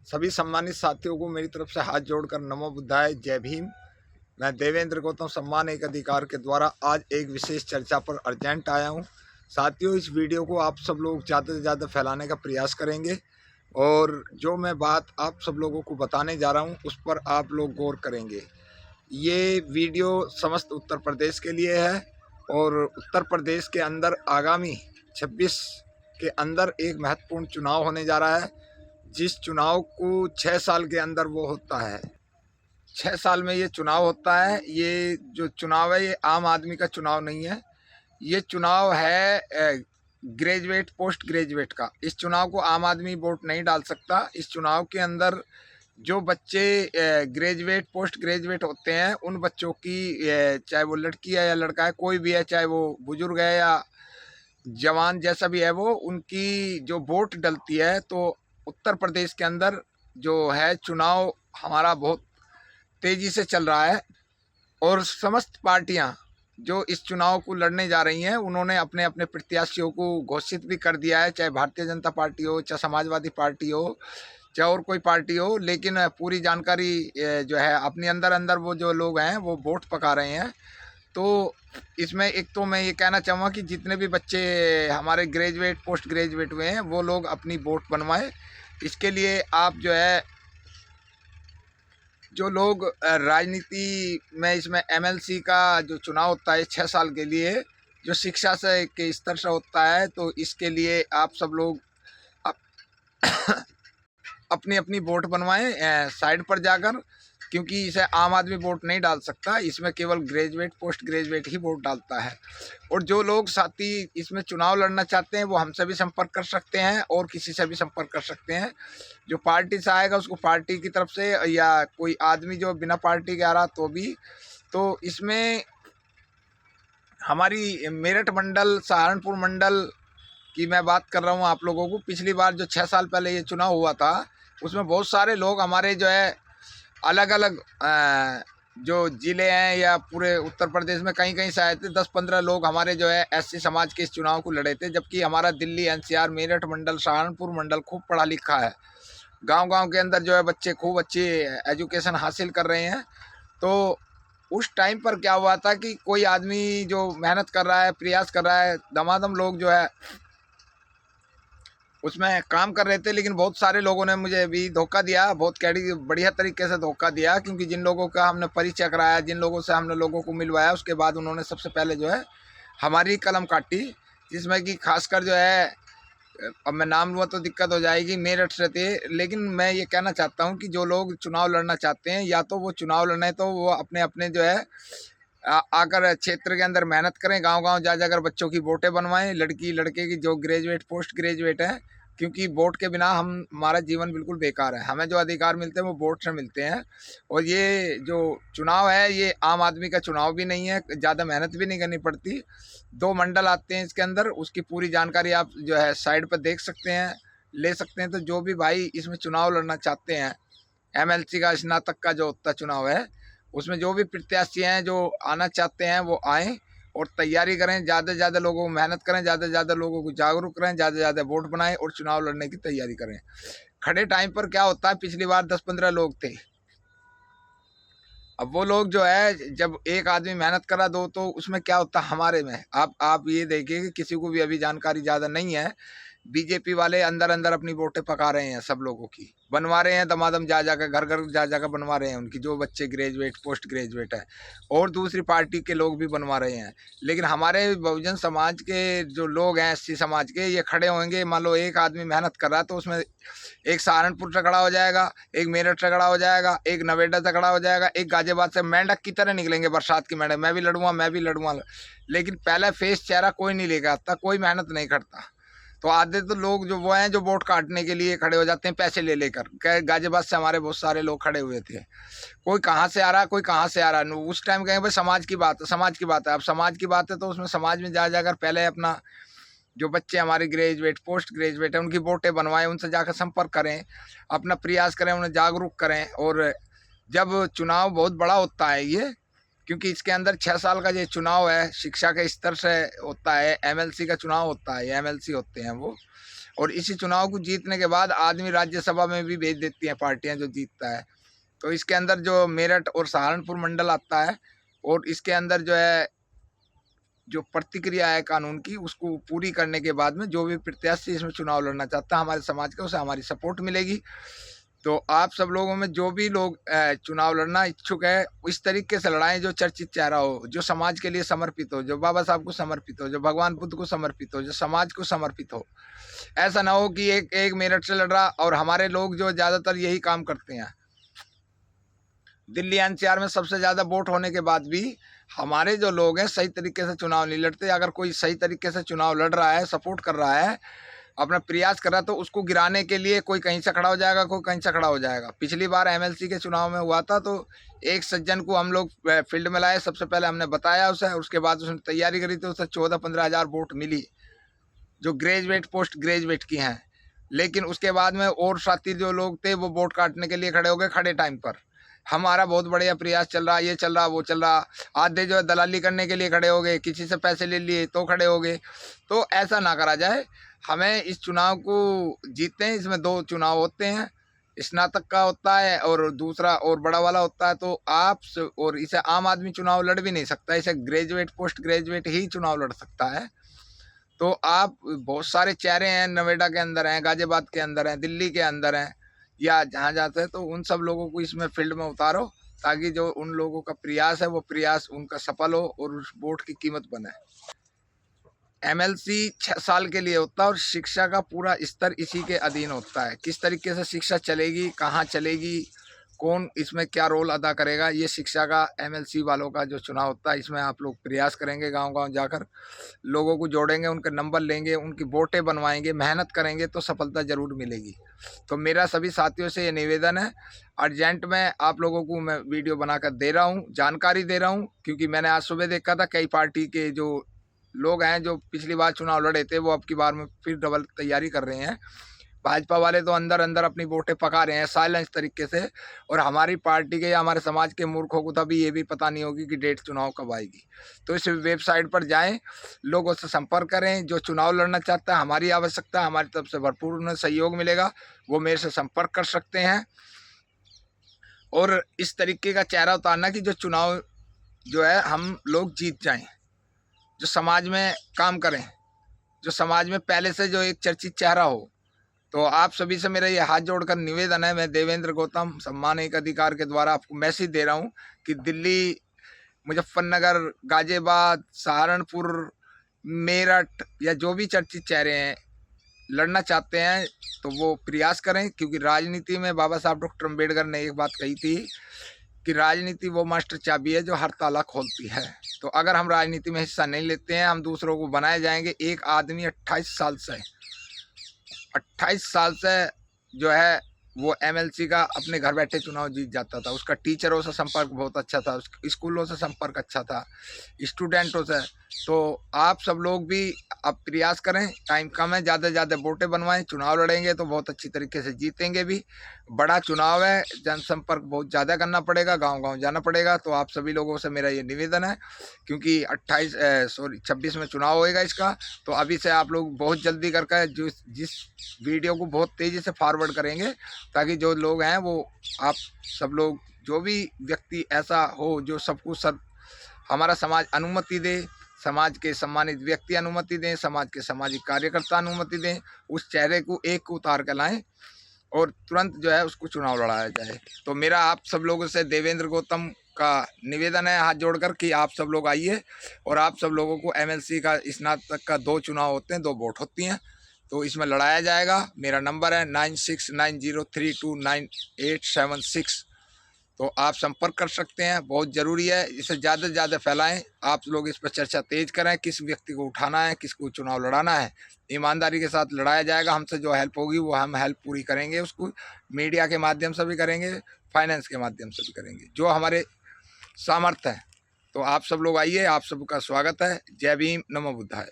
सभी सम्मानित साथियों को मेरी तरफ से हाथ जोड़कर नमो बुद्धाय, जय भीम। मैं देवेंद्र गौतम सम्मान एक अधिकार के द्वारा आज एक विशेष चर्चा पर अर्जेंट आया हूं। साथियों, इस वीडियो को आप सब लोग ज़्यादा से ज़्यादा फैलाने का प्रयास करेंगे और जो मैं बात आप सब लोगों को बताने जा रहा हूं उस पर आप लोग गौर करेंगे। ये वीडियो समस्त उत्तर प्रदेश के लिए है और उत्तर प्रदेश के अंदर आगामी 26 के अंदर एक महत्वपूर्ण चुनाव होने जा रहा है, जिस चुनाव को 6 साल के अंदर वो होता है। 6 साल में ये चुनाव होता है। ये जो चुनाव है ये आम आदमी का चुनाव नहीं है, ये चुनाव है ग्रेजुएट पोस्ट ग्रेजुएट का। इस चुनाव को आम आदमी वोट नहीं डाल सकता। इस चुनाव के अंदर जो बच्चे ग्रेजुएट पोस्ट ग्रेजुएट होते हैं उन बच्चों की, चाहे वो लड़की है या लड़का है, कोई भी है, चाहे वो बुजुर्ग है या जवान जैसा भी है, वो उनकी जो वोट डलती है। तो उत्तर प्रदेश के अंदर जो है चुनाव हमारा बहुत तेजी से चल रहा है और समस्त पार्टियां जो इस चुनाव को लड़ने जा रही हैं उन्होंने अपने अपने प्रत्याशियों को घोषित भी कर दिया है, चाहे भारतीय जनता पार्टी हो, चाहे समाजवादी पार्टी हो, चाहे और कोई पार्टी हो। लेकिन पूरी जानकारी जो है अपने अंदर वो जो लोग हैं वो वोट पका रहे हैं। तो इसमें एक तो मैं ये कहना चाहूँगा कि जितने भी बच्चे हमारे ग्रेजुएट पोस्ट ग्रेजुएट हुए हैं वो लोग अपनी वोट बनवाएं। इसके लिए आप जो है, जो लोग राजनीति में, इसमें एमएलसी का जो चुनाव होता है 6 साल के लिए, जो शिक्षा से के स्तर से होता है, तो इसके लिए आप सब लोग अपनी अपनी वोट बनवाएं साइड पर जाकर, क्योंकि इसे आम आदमी वोट नहीं डाल सकता। इसमें केवल ग्रेजुएट पोस्ट ग्रेजुएट ही वोट डालता है। और जो लोग साथी इसमें चुनाव लड़ना चाहते हैं वो हमसे भी संपर्क कर सकते हैं और किसी से भी संपर्क कर सकते हैं। जो पार्टी से आएगा उसको पार्टी की तरफ से, या कोई आदमी जो बिना पार्टी के आ रहा तो भी। तो इसमें हमारी मेरठ मंडल, सहारनपुर मंडल की मैं बात कर रहा हूँ आप लोगों को। पिछली बार जो 6 साल पहले ये चुनाव हुआ था उसमें बहुत सारे लोग हमारे जो है अलग अलग जो ज़िले हैं या पूरे उत्तर प्रदेश में कहीं कहीं से आए थे। 10-15 लोग हमारे जो है एससी समाज के इस चुनाव को लड़े थे, जबकि हमारा दिल्ली एनसीआर, मेरठ मंडल, सहारनपुर मंडल खूब पढ़ा लिखा है। गांव-गांव के अंदर जो है बच्चे खूब अच्छी एजुकेशन हासिल कर रहे हैं। तो उस टाइम पर क्या हुआ था कि कोई आदमी जो मेहनत कर रहा है, प्रयास कर रहा है, दमादम लोग जो है उसमें काम कर रहे थे, लेकिन बहुत सारे लोगों ने मुझे भी धोखा दिया, बहुत बढ़िया तरीके से धोखा दिया। क्योंकि जिन लोगों का हमने परिचय कराया, जिन लोगों से हमने लोगों को मिलवाया, उसके बाद उन्होंने सबसे पहले जो है हमारी कलम काटी, जिसमें कि खासकर जो है, अब मैं नाम लूँ तो दिक्कत हो जाएगी, मेरठ से थे। लेकिन मैं ये कहना चाहता हूँ कि जो लोग चुनाव लड़ना चाहते हैं, या तो वो चुनाव लड़ना है तो वो अपने अपने जो है आकर क्षेत्र के अंदर मेहनत करें, गांव-गांव जा जाकर बच्चों की वोटें बनवाएं, लड़की लड़के की जो ग्रेजुएट पोस्ट ग्रेजुएट हैं। क्योंकि वोट के बिना हमारा जीवन बिल्कुल बेकार है। हमें जो अधिकार मिलते हैं वो वोट से मिलते हैं। और ये जो चुनाव है ये आम आदमी का चुनाव भी नहीं है, ज़्यादा मेहनत भी नहीं करनी पड़ती। 2 मंडल आते हैं इसके अंदर, उसकी पूरी जानकारी आप जो है साइड पर देख सकते हैं, ले सकते हैं। तो जो भी भाई इसमें चुनाव लड़ना चाहते हैं, एमएलसी का, स्नातक का जो उत्तर चुनाव है, उसमें जो भी प्रत्याशी हैं जो आना चाहते हैं वो आएँ और तैयारी करें। ज़्यादा से ज़्यादा लोगों को मेहनत करें, ज़्यादा से ज़्यादा लोगों को जागरूक करें, ज़्यादा से ज़्यादा वोट बनाएं और चुनाव लड़ने की तैयारी करें। खड़े टाइम पर क्या होता है, पिछली बार 10-15 लोग थे। अब वो लोग जो है, जब एक आदमी मेहनत करा दो, तो उसमें क्या होता है हमारे में। आप ये देखिए कि किसी को भी अभी जानकारी ज़्यादा नहीं है। बीजेपी वाले अंदर अंदर अपनी वोटें पका रहे हैं, सब लोगों की बनवा रहे हैं, दमादम जा जाकर, घर घर जा जाकर बनवा रहे हैं उनकी, जो बच्चे ग्रेजुएट पोस्ट ग्रेजुएट है। और दूसरी पार्टी के लोग भी बनवा रहे हैं। लेकिन हमारे बहुजन समाज के जो लोग हैं, एससी समाज के, ये खड़े होंगे। मान लो एक आदमी मेहनत कर रहा है तो उसमें एक सहारनपुर से खड़ा हो जाएगा, एक मेरठ से खड़ा हो जाएगा, एक नवेदा से खड़ा हो जाएगा, एक गाजियाबाद से। मेंढक की तरह निकलेंगे बरसात की मेंढक, मैं भी लड़ूंगा, मैं भी लड़ूंगा। लेकिन पहले फेस चेहरा कोई नहीं लेकर आता, कोई मेहनत नहीं करता। तो आधे तो लोग जो वो हैं जो वोट काटने के लिए खड़े हो जाते हैं पैसे ले लेकर। गाजियाबाद से हमारे बहुत सारे लोग खड़े हुए थे। कोई कहाँ से आ रहा है, कोई कहाँ से आ रहा है। उस टाइम कहेंगे भाई समाज की बात है, समाज की बात है। अब समाज की बात है तो उसमें समाज में जा जाकर पहले अपना जो बच्चे हमारे ग्रेजुएट पोस्ट ग्रेजुएट हैं उनकी वोटें बनवाएं, उनसे जाकर संपर्क करें, अपना प्रयास करें, उन्हें जागरूक करें। और जब चुनाव बहुत बड़ा होता है ये, क्योंकि इसके अंदर 6 साल का ये चुनाव है, शिक्षा के स्तर से होता है, एमएलसी का चुनाव होता है, एमएलसी होते हैं वो। और इसी चुनाव को जीतने के बाद आदमी राज्यसभा में भी भेज देती हैं पार्टियां जो जीतता है। तो इसके अंदर जो मेरठ और सहारनपुर मंडल आता है और इसके अंदर जो है जो प्रतिक्रिया है कानून की उसको पूरी करने के बाद में जो भी प्रत्याशी इसमें चुनाव लड़ना चाहता है हमारे समाज का, उसे हमारी सपोर्ट मिलेगी। तो आप सब लोगों में जो भी लोग चुनाव लड़ना इच्छुक है इस तरीके से लड़ाएं जो चर्चित चेहरा हो, जो समाज के लिए समर्पित हो, जो बाबा साहब को समर्पित हो, जो भगवान बुद्ध को समर्पित हो, जो समाज को समर्पित हो। ऐसा ना हो कि एक मेरठ से लड़ रहा और हमारे लोग जो ज़्यादातर यही काम करते हैं। दिल्ली एनसीआर में सबसे ज़्यादा वोट होने के बाद भी हमारे जो लोग हैं सही तरीके से चुनाव नहीं लड़ते। अगर कोई सही तरीके से चुनाव लड़ रहा है, सपोर्ट कर रहा है, अपना प्रयास कर रहा है, तो उसको गिराने के लिए कोई कहीं से खड़ा हो जाएगा, कोई कहीं से खड़ा हो जाएगा। पिछली बार एमएलसी के चुनाव में हुआ था तो एक सज्जन को हम लोग फील्ड में लाए। सबसे पहले हमने बताया उसे, उसके बाद उसने तैयारी करी तो उसे 14-15 हज़ार वोट मिली जो ग्रेजुएट पोस्ट ग्रेजुएट की हैं। लेकिन उसके बाद में और साथी जो लोग थे वो वोट काटने के लिए खड़े हो गए खड़े टाइम पर। हमारा बहुत बढ़िया प्रयास चल रहा, ये चल रहा, वो चल रहा। आधे जो है दलाली करने के लिए खड़े हो गए, किसी से पैसे ले लिए तो खड़े हो गए। तो ऐसा ना करा जाए। हमें इस चुनाव को जीतते हैं। इसमें 2 चुनाव होते हैं, स्नातक का होता है और दूसरा और बड़ा वाला होता है। तो आप और इसे आम आदमी चुनाव लड़ भी नहीं सकता, इसे ग्रेजुएट पोस्ट ग्रेजुएट ही चुनाव लड़ सकता है। तो आप बहुत सारे चेहरे हैं, नोएडा के अंदर हैं, गाजियाबाद के अंदर हैं, दिल्ली के अंदर हैं, या जहाँ जाते हैं, तो उन सब लोगों को इसमें फील्ड में उतारो ताकि जो उन लोगों का प्रयास है वो प्रयास उनका सफल हो और उस वोट की कीमत बने। एमएलसी 6 साल के लिए होता है और शिक्षा का पूरा स्तर इसी के अधीन होता है। किस तरीके से शिक्षा चलेगी, कहाँ चलेगी, कौन इसमें क्या रोल अदा करेगा, ये शिक्षा का एमएलसी वालों का जो चुनाव होता है इसमें आप लोग प्रयास करेंगे। गांव-गांव जाकर लोगों को जोड़ेंगे, उनके नंबर लेंगे, उनकी वोटें बनवाएंगे, मेहनत करेंगे तो सफलता ज़रूर मिलेगी। तो मेरा सभी साथियों से ये निवेदन है, अर्जेंट में आप लोगों को मैं वीडियो बनाकर दे रहा हूँ, जानकारी दे रहा हूँ, क्योंकि मैंने आज सुबह देखा था कई पार्टी के जो लोग हैं जो पिछली बार चुनाव लड़े थे वो अब की बार में फिर डबल तैयारी कर रहे हैं। भाजपा वाले तो अंदर अंदर अपनी वोटें पका रहे हैं साइलेंस तरीके से, और हमारी पार्टी के या हमारे समाज के मूर्खों को तभी ये भी पता नहीं होगी कि डेट चुनाव कब आएगी। तो इस वेबसाइट पर जाएं, लोगों से संपर्क करें। जो चुनाव लड़ना चाहता है, हमारी आवश्यकता है, हमारी तरफ से भरपूर उन्हें सहयोग मिलेगा, वो मेरे से संपर्क कर सकते हैं। और इस तरीके का चेहरा उतारना कि जो चुनाव जो है हम लोग जीत जाएँ, जो समाज में काम करें, जो समाज में पहले से जो एक चर्चित चेहरा हो। तो आप सभी से मेरा ये हाथ जोड़कर निवेदन है। मैं देवेंद्र गौतम सम्मान एक अधिकार के द्वारा आपको मैसेज दे रहा हूँ कि दिल्ली, मुजफ्फरनगर, गाजियाबाद, सहारनपुर, मेरठ या जो भी चर्चित चेहरे हैं लड़ना चाहते हैं तो वो प्रयास करें। क्योंकि राजनीति में बाबा साहब डॉक्टर अम्बेडकर ने एक बात कही थी कि राजनीति वो मास्टर चाबी है जो हर ताला खोलती है। तो अगर हम राजनीति में हिस्सा नहीं लेते हैं, हम दूसरों को बनाए जाएंगे। एक आदमी 28 साल से जो है वो एमएलसी का अपने घर बैठे चुनाव जीत जाता था। उसका टीचरों से संपर्क बहुत अच्छा था, स्कूलों से संपर्क अच्छा था, स्टूडेंटों से। तो आप सब लोग भी अब प्रयास करें, टाइम कम है, ज़्यादा से ज़्यादा वोटें बनवाएं। चुनाव लड़ेंगे तो बहुत अच्छी तरीके से जीतेंगे भी। बड़ा चुनाव है, जनसंपर्क बहुत ज़्यादा करना पड़ेगा, गांव-गांव जाना पड़ेगा। तो आप सभी लोगों से मेरा ये निवेदन है, क्योंकि 26 में चुनाव होएगा इसका। तो अभी से आप लोग बहुत जल्दी करके जिस वीडियो को बहुत तेज़ी से फॉरवर्ड करेंगे ताकि जो लोग हैं वो आप सब लोग, जो भी व्यक्ति ऐसा हो जो सबको हमारा समाज अनुमति दे, समाज के सम्मानित व्यक्ति अनुमति दें, समाज के सामाजिक कार्यकर्ता अनुमति दें, उस चेहरे को एक उतार कर लाएं और तुरंत जो है उसको चुनाव लड़ाया जाए। तो मेरा आप सब लोगों से देवेंद्र गौतम का निवेदन है हाथ जोड़कर कि आप सब लोग आइए और आप सब लोगों को एमएलसी का स्नातक का 2 चुनाव होते हैं, 2 वोट होती हैं, तो इसमें लड़ाया जाएगा। मेरा नंबर है 9690329876। तो आप संपर्क कर सकते हैं, बहुत ज़रूरी है। इसे ज़्यादा से ज़्यादा फैलाएं। आप लोग इस पर चर्चा तेज करें, किस व्यक्ति को उठाना है, किसको चुनाव लड़ाना है। ईमानदारी के साथ लड़ाया जाएगा। हमसे जो हेल्प होगी वो हम हेल्प पूरी करेंगे, उसको मीडिया के माध्यम से भी करेंगे, फाइनेंस के माध्यम से भी करेंगे, जो हमारे सामर्थ्य है। तो आप सब लोग आइए, आप सबका स्वागत है। जय भीम, नमो बुद्धाय।